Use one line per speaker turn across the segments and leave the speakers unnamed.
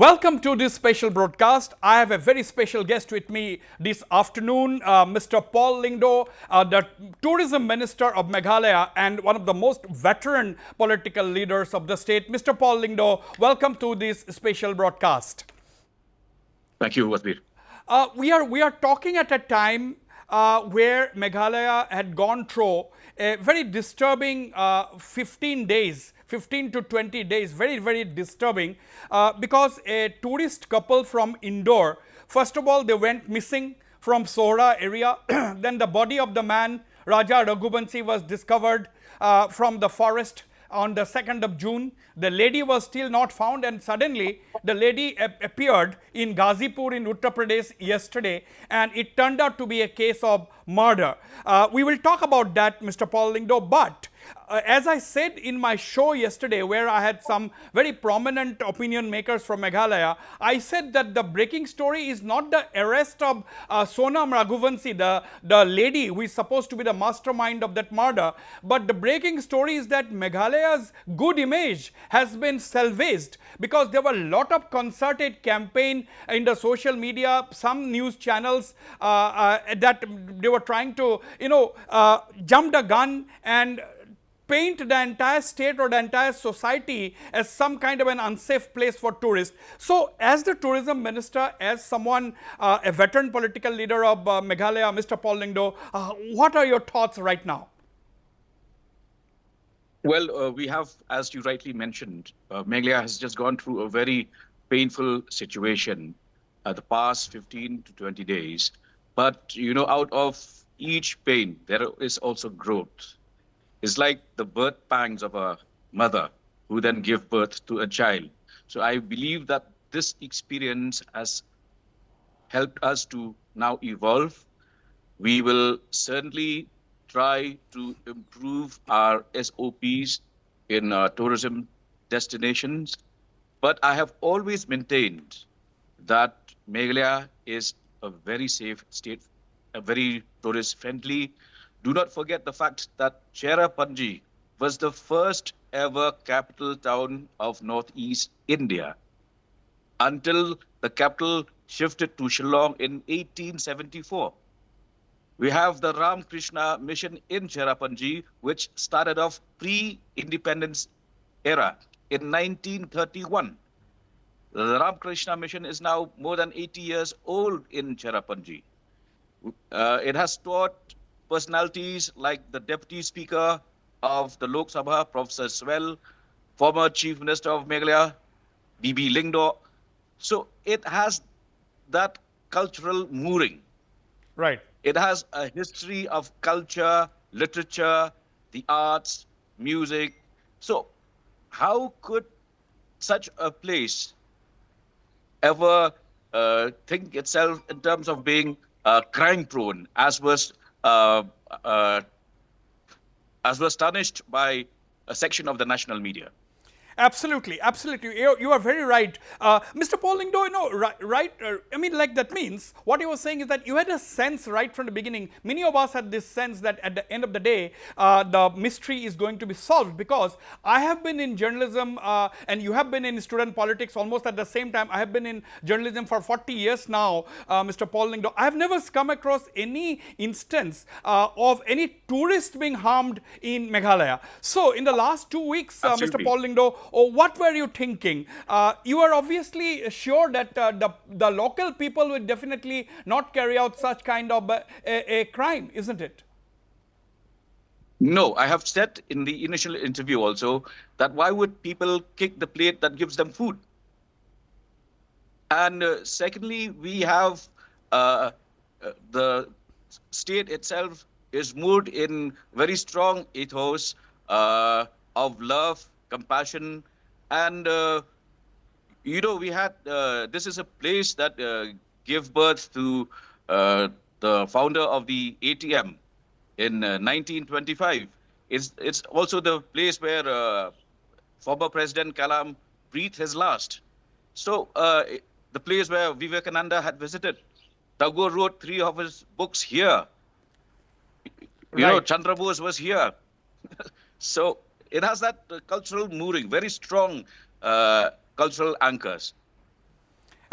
Welcome to this special broadcast. I have a very special guest with me this afternoon, Mr. Paul Lyngdoh, the Tourism Minister of Meghalaya and one of the most veteran political leaders of the state. Mr. Paul Lyngdoh, welcome to this special broadcast.
Thank you, Wasbir.
We are talking at a time where Meghalaya had gone through a very disturbing 15 to 20 days, very disturbing, because a tourist couple from Indore, first of all, they went missing from Sohra area. Then the body of the man, Raja Raghubanshi, was discovered from the forest on the 2nd of June. The lady was still not found, and suddenly the lady appeared in Ghazipur in Uttar Pradesh yesterday, and it turned out to be a case of murder. We will talk about that, Mr. Paul Lyngdoh, but as I said in my show yesterday, where I had some very prominent opinion makers from Meghalaya, I said that the breaking story is not the arrest of Sonam Raghuvanshi, the lady who is supposed to be the mastermind of that murder, but the breaking story is that Meghalaya's good image has been salvaged because there were a lot of concerted campaign in the social media, some news channels that they were trying to, jump the gun and paint the entire state or the entire society as some kind of an unsafe place for tourists. So, as the tourism minister, as someone, a veteran political leader of Meghalaya, Mr. Paul Lyngdoh, what are your thoughts right now?
Well, we have, as you rightly mentioned, Meghalaya has just gone through a very painful situation the past 15 to 20 days. But, out of each pain, there is also growth. It's like the birth pangs of a mother who then give birth to a child. So I believe that this experience has helped us to now evolve. We will certainly try to improve our SOPs in tourism destinations. But I have always maintained that Meghalaya is a very safe state, a very tourist friendly. Do not forget the fact that Cherrapunji was the first ever capital town of Northeast India until the capital shifted to Shillong in 1874. We have the Ramakrishna mission in Cherrapunji, which started off pre-independence era in 1931. The Ramakrishna mission is now more than 80 years old in Cherrapunji. It has taught personalities like the Deputy Speaker of the Lok Sabha, Professor Swell, former Chief Minister of Meghalaya, B.B. Lyngdoh. So it has that cultural mooring.
Right.
It has a history of culture, literature, the arts, music. So how could such a place ever think itself in terms of being crime prone, as was tarnished by a section of the national media?
Absolutely. You are very right. Mr. Paul Lyngdoh, right, that means what you were saying is that you had a sense right from the beginning. Many of us had this sense that at the end of the day, the mystery is going to be solved, because I have been in journalism and you have been in student politics almost at the same time. I have been in journalism for 40 years now, Mr. Paul Lyngdoh. I have never come across any instance of any tourist being harmed in Meghalaya. So, in the last 2 weeks, Mr. Paul Lyngdoh, what were you thinking? You are obviously sure that the local people will definitely not carry out such kind of a crime, isn't it?
No, I have said in the initial interview also that why would people kick the plate that gives them food? And secondly, we have the state itself is moored in very strong ethos of love, compassion, and we had this is a place that gave birth to the founder of the ATM in 1925. It's also the place where former President Kalam breathed his last. So the place where Vivekananda had visited. Tagore wrote 3 of his books here. Chandra Bose was here. So it has that cultural mooring, very strong cultural anchors.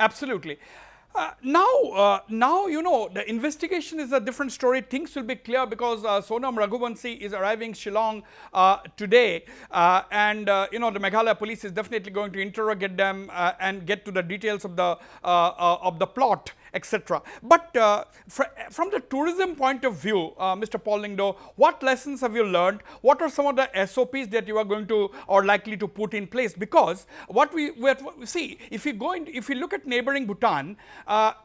Absolutely. Now the investigation is a different story. Things will be clear because Sonam Raghuvanshi is arriving Shillong today, and the Meghalaya Police is definitely going to interrogate them and get to the details of the plot, etc. But from the tourism point of view, Mr. Paul Lyngdoh, what lessons have you learned? What are some of the SOPs that you are going to or likely to put in place? Because what we see, if you look at neighboring Bhutan,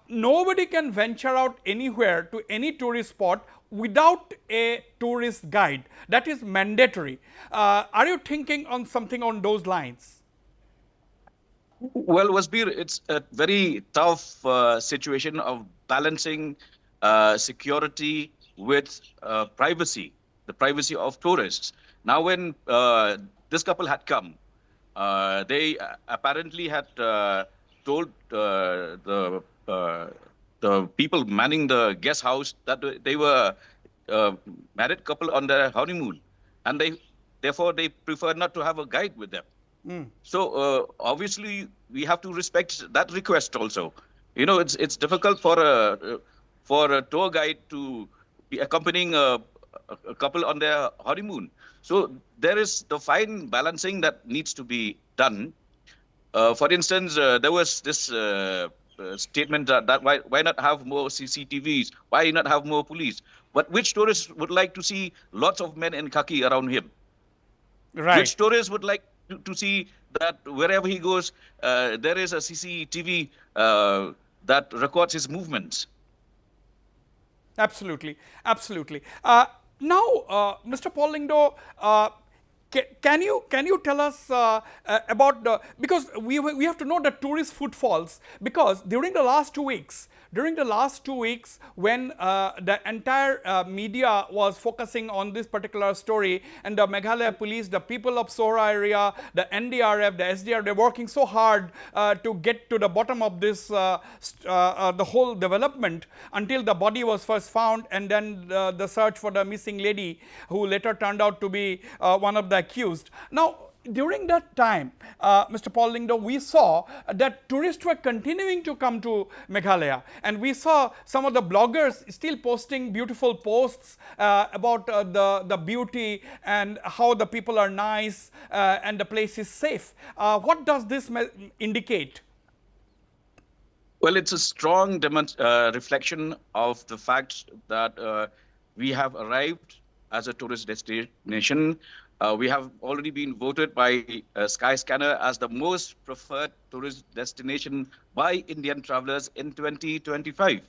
nobody can venture out anywhere to any tourist spot without a tourist guide. That is mandatory. Are you thinking on something on those lines?
Well, Wasbir, it's a very tough situation of balancing security with privacy, the privacy of tourists. Now, when this couple had come, they apparently had told the people manning the guest house that they were married couple on their honeymoon, and therefore they prefer not to have a guide with them. So obviously we have to respect that request also. It's difficult for a tour guide to be accompanying a couple on their honeymoon. So there is the fine balancing that needs to be done. For instance, there was this statement that why not have more CCTVs? Why not have more police? But which tourist would like to see lots of men in khaki around him?
Right.
Which tourist would like to see that wherever he goes, there is a CCTV that records his movements?
Absolutely, absolutely. Now, Mr. Paul Lyngdoh, can you tell us about the, because we have to know the tourist footfalls, because during the last 2 weeks when the entire media was focusing on this particular story, and the Meghalaya Police, the people of Sohra area, the NDRF, the SDR, they're working so hard to get to the bottom of this the whole development until the body was first found, and then the search for the missing lady who later turned out to be one of the accused. Now, during that time, Mr. Paul Lyngdoh, we saw that tourists were continuing to come to Meghalaya, and we saw some of the bloggers still posting beautiful posts about the beauty and how the people are nice and the place is safe. What does this indicate?
Well, it's a strong reflection of the fact that we have arrived as a tourist destination. We have already been voted by Skyscanner as the most preferred tourist destination by Indian travelers in 2025.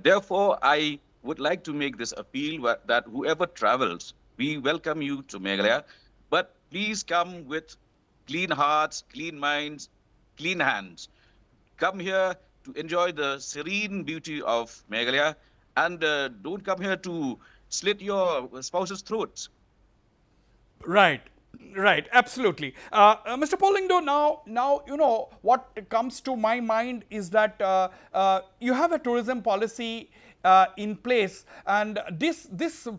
Therefore, I would like to make this appeal that whoever travels, we welcome you to Meghalaya, but please come with clean hearts, clean minds, clean hands. Come here to enjoy the serene beauty of Meghalaya, and don't come here to slit your spouse's throats.
Right, right, absolutely. Mr. Paul Lyngdoh, now what comes to my mind is that you have a tourism policy in place, and this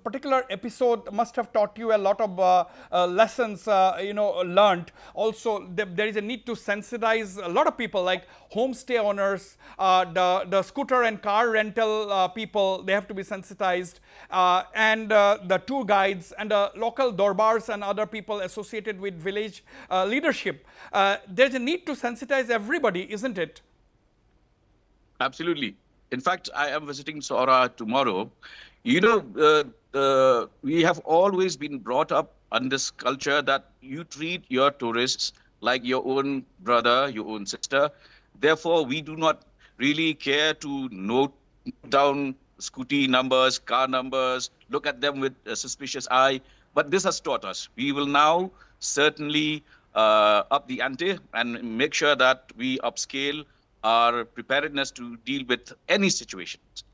particular episode must have taught you a lot of lessons learned. Also, there is a need to sensitize a lot of people, like homestay owners, the scooter and car rental people. They have to be sensitized, and the tour guides and the local dorbars and other people associated with village leadership. There's a need to sensitize everybody, isn't it?
Absolutely. In fact, I am visiting Sora tomorrow. We have always been brought up on this culture that you treat your tourists like your own brother, your own sister. Therefore, we do not really care to note down scooty numbers, car numbers, look at them with a suspicious eye. But this has taught us. We will now certainly up the ante and make sure that we upscale our preparedness to deal with any situations.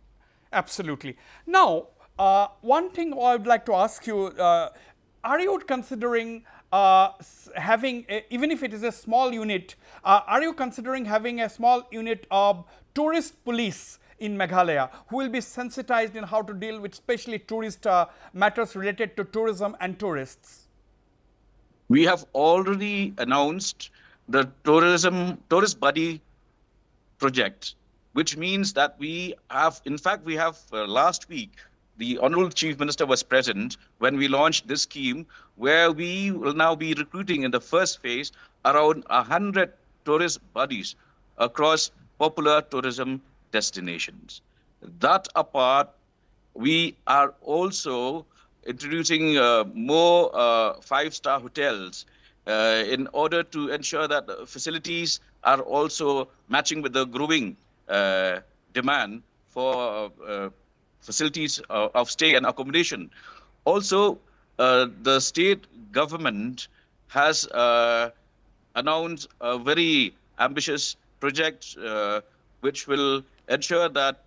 Absolutely. Now, one thing I would like to ask you, are you considering having, even if it is a small unit, are you considering having a small unit of tourist police in Meghalaya who will be sensitized in how to deal with especially tourist matters related to tourism and tourists?
We have already announced the tourist buddy project, which means that we have, in fact, we have last week, the Honorable Chief Minister was present when we launched this scheme, where we will now be recruiting in the first phase around 100 tourist buddies across popular tourism destinations. That apart, we are also introducing more five-star hotels in order to ensure that facilities are also matching with the growing demand for facilities of stay and accommodation. Also, the state government has announced a very ambitious project which will ensure that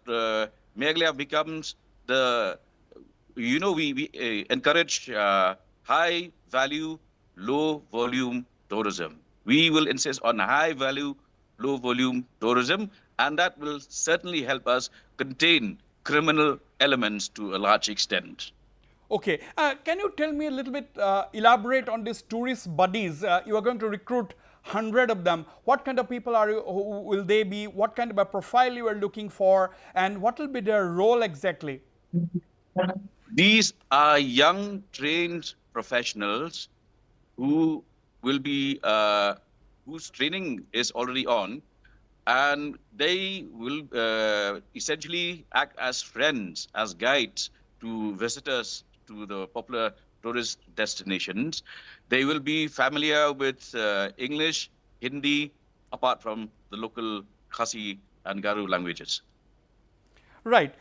Meghalaya becomes the, we encourage high value, low volume tourism. We will insist on high value, low volume tourism, and that will certainly help us contain criminal elements to a large extent.
Okay, can you tell me a little bit, elaborate on these tourist buddies? You are going to recruit 100 of them. What kind of people are you, who will they be? What kind of a profile you are looking for? And what will be their role exactly?
These are young, trained professionals who will be whose training is already on, and they will essentially act as friends, as guides to visitors to the popular tourist destinations. They will be familiar with English, Hindi, apart from the local Khasi and Garu languages.
Right.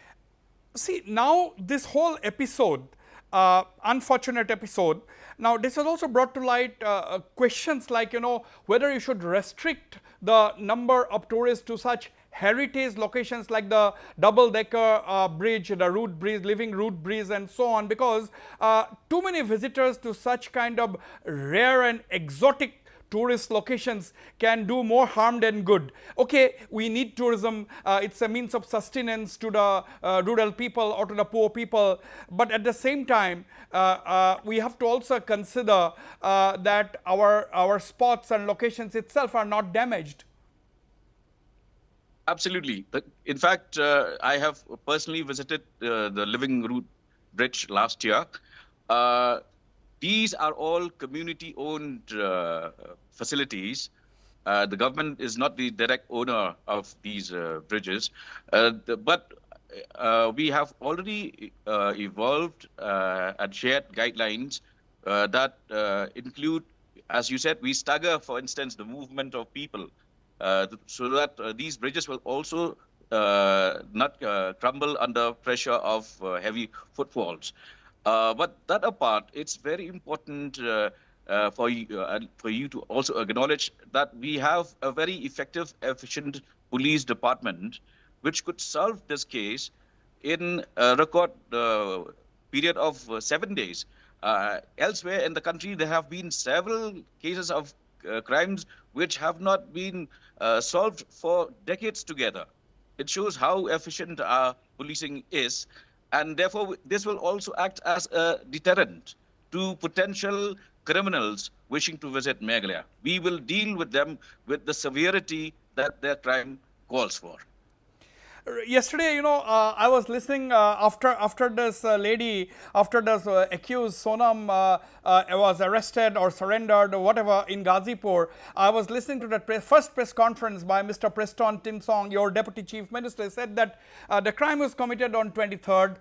See, now this whole episode, unfortunate episode, now this has also brought to light questions like, whether you should restrict the number of tourists to such heritage locations like the double decker bridge, the root bridge, living root bridge, and so on, because too many visitors to such kind of rare and exotic tourist locations can do more harm than good. Okay, we need tourism, it's a means of sustenance to the rural people or to the poor people, but at the same time, we have to also consider that our spots and locations itself are not damaged.
Absolutely. In fact, I have personally visited the Living Root Bridge last year. Uh, these are all community owned facilities. The government is not the direct owner of these bridges, but we have already evolved and shared guidelines that include, as you said, we stagger, for instance, the movement of people so that these bridges will also not crumble under pressure of heavy footfalls. But that apart, it's very important for you to also acknowledge that we have a very effective, efficient police department, which could solve this case in a record period of 7 days. Elsewhere in the country, there have been several cases of crimes which have not been solved for decades together. It shows how efficient our policing is, and therefore this will also act as a deterrent to potential criminals wishing to visit Meghalaya. We will deal with them with the severity that their crime calls for.
Yesterday, I was listening after this lady, after this accused Sonam was arrested or surrendered or whatever in Ghazipur. I was listening to that first press conference by Mr. Preston Timsong, your deputy chief minister. He said that the crime was committed on 23rd.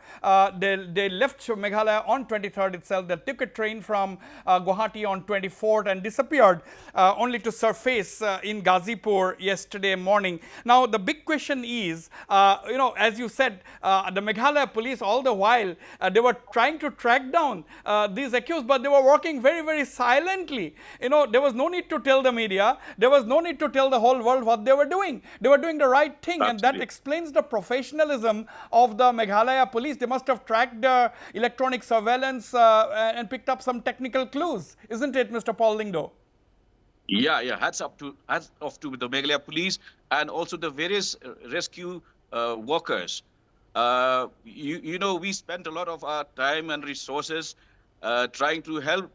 They left Meghalaya on 23rd itself. They took a train from Guwahati on 24th and disappeared, only to surface in Ghazipur yesterday morning. Now the big question is, as you said, the Meghalaya police all the while, they were trying to track down these accused, but they were working very, very silently. There was no need to tell the media. There was no need to tell the whole world what they were doing. They were doing the right thing, and that explains the professionalism of the Meghalaya police. They must have tracked electronic surveillance and picked up some technical clues, isn't it, Mr. Paul Lyngdoh?
Yeah, yeah. Hats off to the Meghalaya Police and also the various rescue workers. We spent a lot of our time and resources trying to help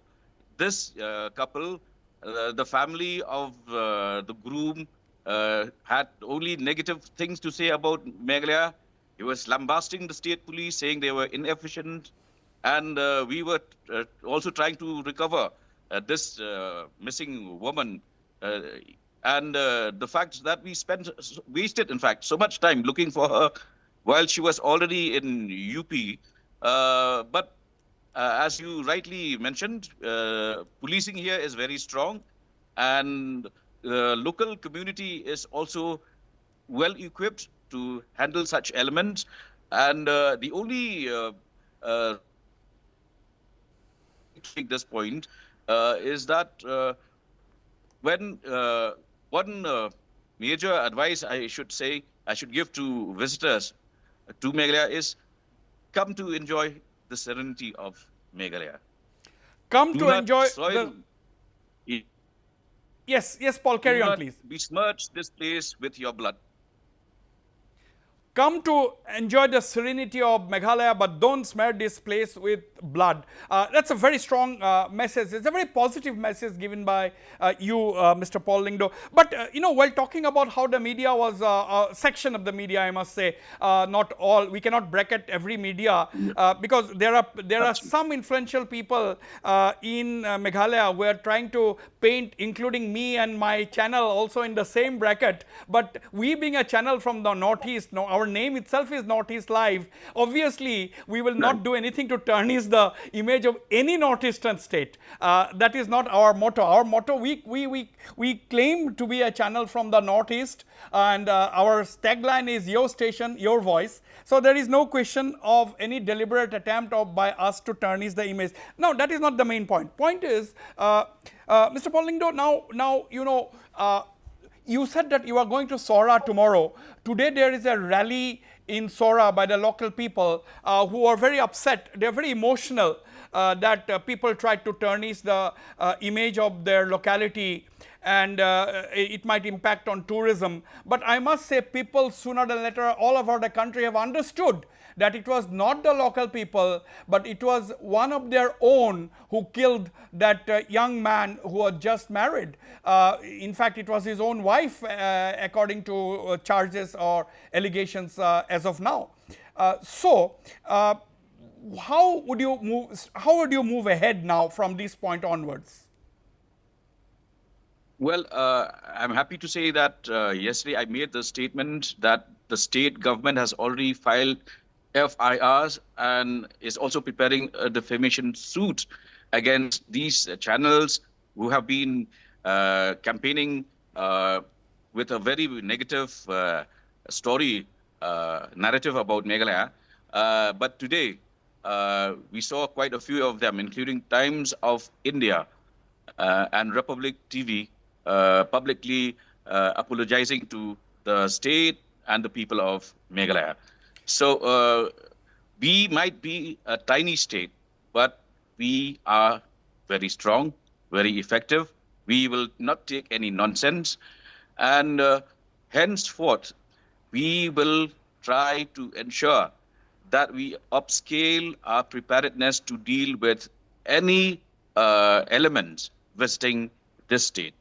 this couple, the family of the groom, had only negative things to say about Meghalaya. He was lambasting the state police, saying they were inefficient. And we were also trying to recover this missing woman. Uh, and the fact that we wasted, in fact, so much time looking for her while she was already in UP. But as you rightly mentioned, policing here is very strong, and the local community is also well equipped to handle such elements. And the only to make this point is that when one major advice I should give to visitors to Meghalaya is come to enjoy the serenity of Meghalaya.
Come
Do
to
not
enjoy
soil,
the. Yes, yes, Paul,
do
carry on,
not
please.
besmirch this place with your blood.
Come to enjoy the serenity of Meghalaya, but don't smear this place with blood. That's a very strong message. It's a very positive message given by you, Mr. Paul Lyngdoh. But, while talking about how the media was a section of the media, I must say, not all, we cannot bracket every media because there are
Absolutely.
some influential people in Meghalaya who are trying to paint, including me and my channel also in the same bracket. But we being a channel from the Northeast, no, our name itself is Northeast Live. Obviously, we will
Right.
not do anything to tarnish the image of any Northeastern state. That is not our motto. Our motto, we claim to be a channel from the Northeast, and our tagline is your station, your voice. So there is no question of any deliberate attempt by us to tarnish the image. No, that is not the main point. Point is, Mr. Paul Lyngdoh, you said that you are going to Sora tomorrow. Today there is a rally in Sora by the local people who are very upset. They are very emotional that people tried to tarnish the image of their locality, and it might impact on tourism. But I must say, people sooner than later all over the country have understood that it was not the local people, but it was one of their own who killed that young man who was just married. In fact, it was his own wife, according to charges or allegations as of now. How would you move? How would you move ahead now from this point onwards?
Well, I'm happy to say that yesterday I made the statement that the state government has already filed FIRs and is also preparing a defamation suit against these channels who have been campaigning with a very negative story narrative about Meghalaya. But today, we saw quite a few of them, including Times of India and Republic TV, publicly apologizing to the state and the people of Meghalaya. So we might be a tiny state, but we are very strong, very effective. We will not take any nonsense. And henceforth, we will try to ensure that we upscale our preparedness to deal with any elements visiting this state.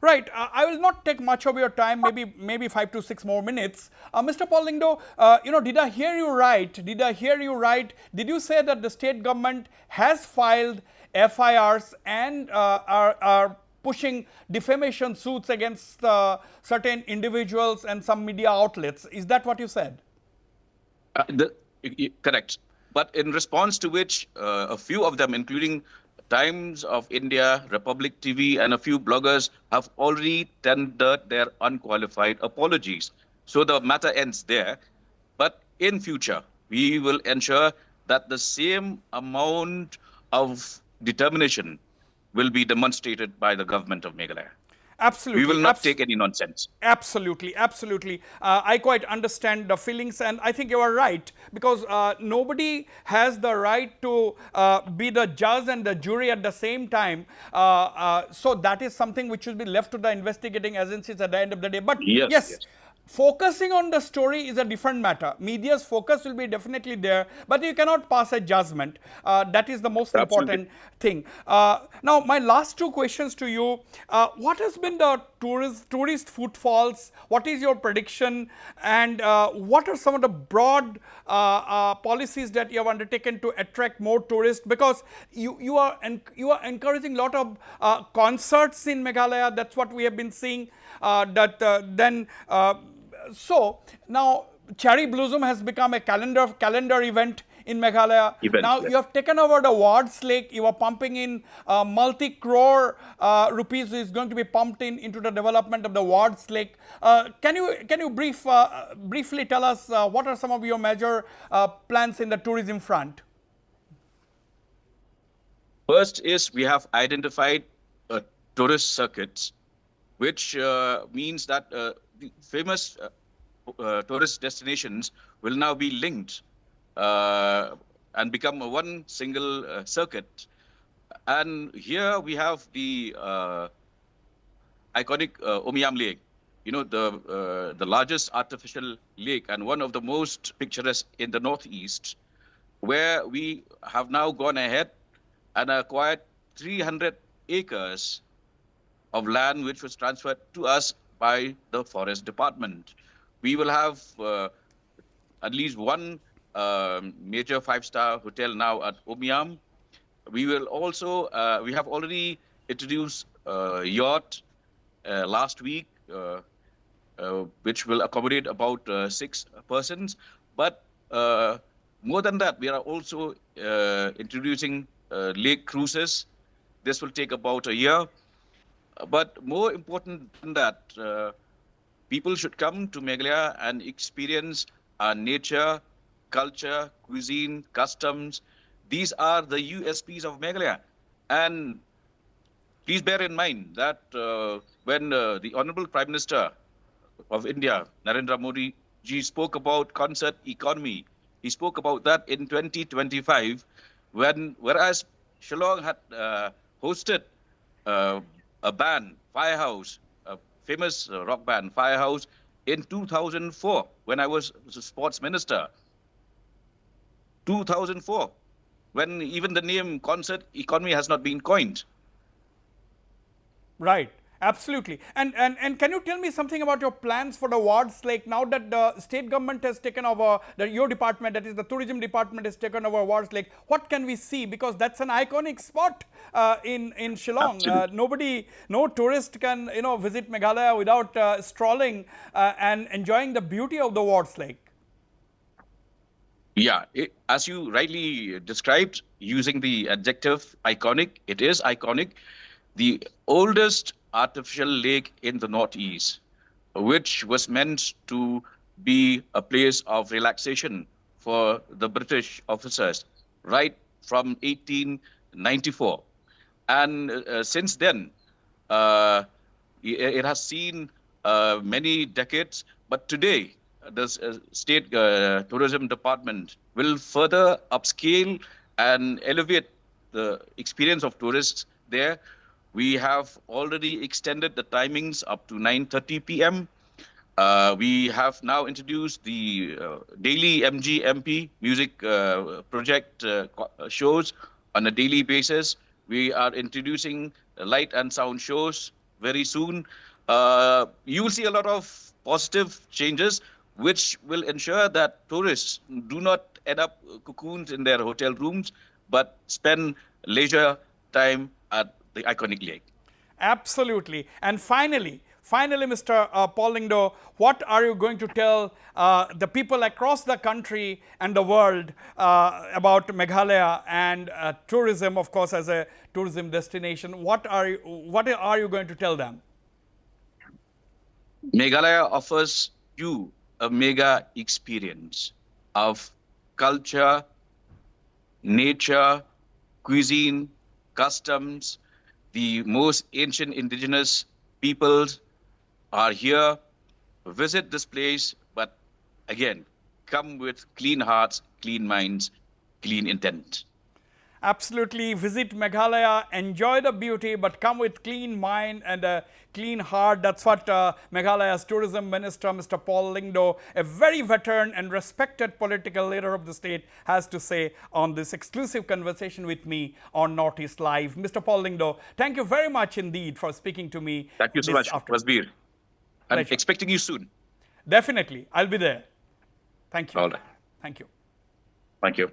Right. I will not take much of your time. Maybe 5 to 6 more minutes. Mr. Paul Lyngdoh, did I hear you right? Did I hear you right? Did you say that the state government has filed FIRs and are pushing defamation suits against certain individuals and some media outlets? Is that what you said?
Correct. But in response to which, a few of them, including Times of India, Republic TV, and a few bloggers have already tendered their unqualified apologies. So the matter ends there. But in future, we will ensure that the same amount of determination will be demonstrated by the government of Meghalaya. We will
Absolutely.
not take any nonsense.
Absolutely, absolutely. I quite understand the feelings, and I think you are right, because nobody has the right to be the judge and the jury at the same time. So that is something which should be left to the investigating agencies at the end of the day. But
Yes,
yes,
yes.
focusing on the story is a different matter. Media's focus will be definitely there, but you cannot pass a judgment. That is the most
Absolutely.
important thing. Now, my last two questions to you. What has been the tourist footfalls? What is your prediction? And what are some of the broad policies that you have undertaken to attract more tourists? Because you are encouraging a lot of concerts in Meghalaya. That's what we have been seeing. So now Cherry Blossom has become a calendar event in Meghalaya.
Event,
Now you
yes.
have taken over the Wards Lake. You are pumping in multi-crore rupees is going to be pumped into the development of the Wards Lake. Can you briefly tell us what are some of your major plans in the tourism front?
First is we have identified tourist circuits, which means that the famous tourist destinations will now be linked uh, and become one single circuit. And here we have the iconic Omiyam Lake, the largest artificial lake and one of the most picturesque in the northeast, where we have now gone ahead and acquired 300 acres of land which was transferred to us by the forest department. We will have at least one major five-star hotel now at Omiyam. We have already introduced yacht last week, which will accommodate about 6 persons. But more than that, we are also introducing lake cruises. This will take about a year. But more important than that, people should come to Meghalaya and experience our nature, culture, cuisine, customs. These are the USPs of Meghalaya. And please bear in mind that when the Honorable Prime Minister of India, Narendra Modi ji, spoke about concert economy, he spoke about that in 2025, whereas Shillong had hosted uh, a band, Firehouse, a famous rock band, Firehouse, in 2004 when I was the sports minister. 2004, when even the name concert economy has not been coined.
Right. Absolutely. And can you tell me something about your plans for the Wards Lake now that the state government has taken over, that your department, that is the tourism department, has taken over Wards Lake? What can we see? Because that's an iconic spot in Shillong.
Absolutely.
No tourist can visit Meghalaya without strolling and enjoying the beauty of the Wards Lake.
Yeah, as you rightly described, using the adjective iconic, it is iconic. The oldest artificial lake in the Northeast, which was meant to be a place of relaxation for the British officers right from 1894. And since then, uh, it has seen many decades. But today, the state tourism department will further upscale and elevate the experience of tourists there. We have already extended the timings up to 9:30 p.m. We have now introduced the daily MGMP music project shows on a daily basis. We are introducing light and sound shows very soon. You will see a lot of positive changes, which will ensure that tourists do not end up cocooned in their hotel rooms, but spend leisure time at the iconic lake.
Absolutely. And finally, Mr. Paul Lyngdoh, what are you going to tell the people across the country and the world about Meghalaya and tourism, of course, as a tourism destination? What are you going to tell them?
Meghalaya offers you a mega experience of culture, nature, cuisine, customs. The most ancient indigenous peoples are here. Visit this place, but again, come with clean hearts, clean minds, clean intent.
Absolutely. Visit Meghalaya, enjoy the beauty, but come with clean mind and a clean heart. That's what Meghalaya's tourism minister, Mr. Paul Lyngdoh, a very veteran and respected political leader of the state, has to say on this exclusive conversation with me on Northeast Live. Mr. Paul Lyngdoh, thank you very much indeed for speaking to me
Thank you so
this
much,
afternoon.
Wasbir. I'm
Pleasure.
expecting you soon.
Definitely. I'll be there. Thank you.
All right.
Thank you.
Thank you.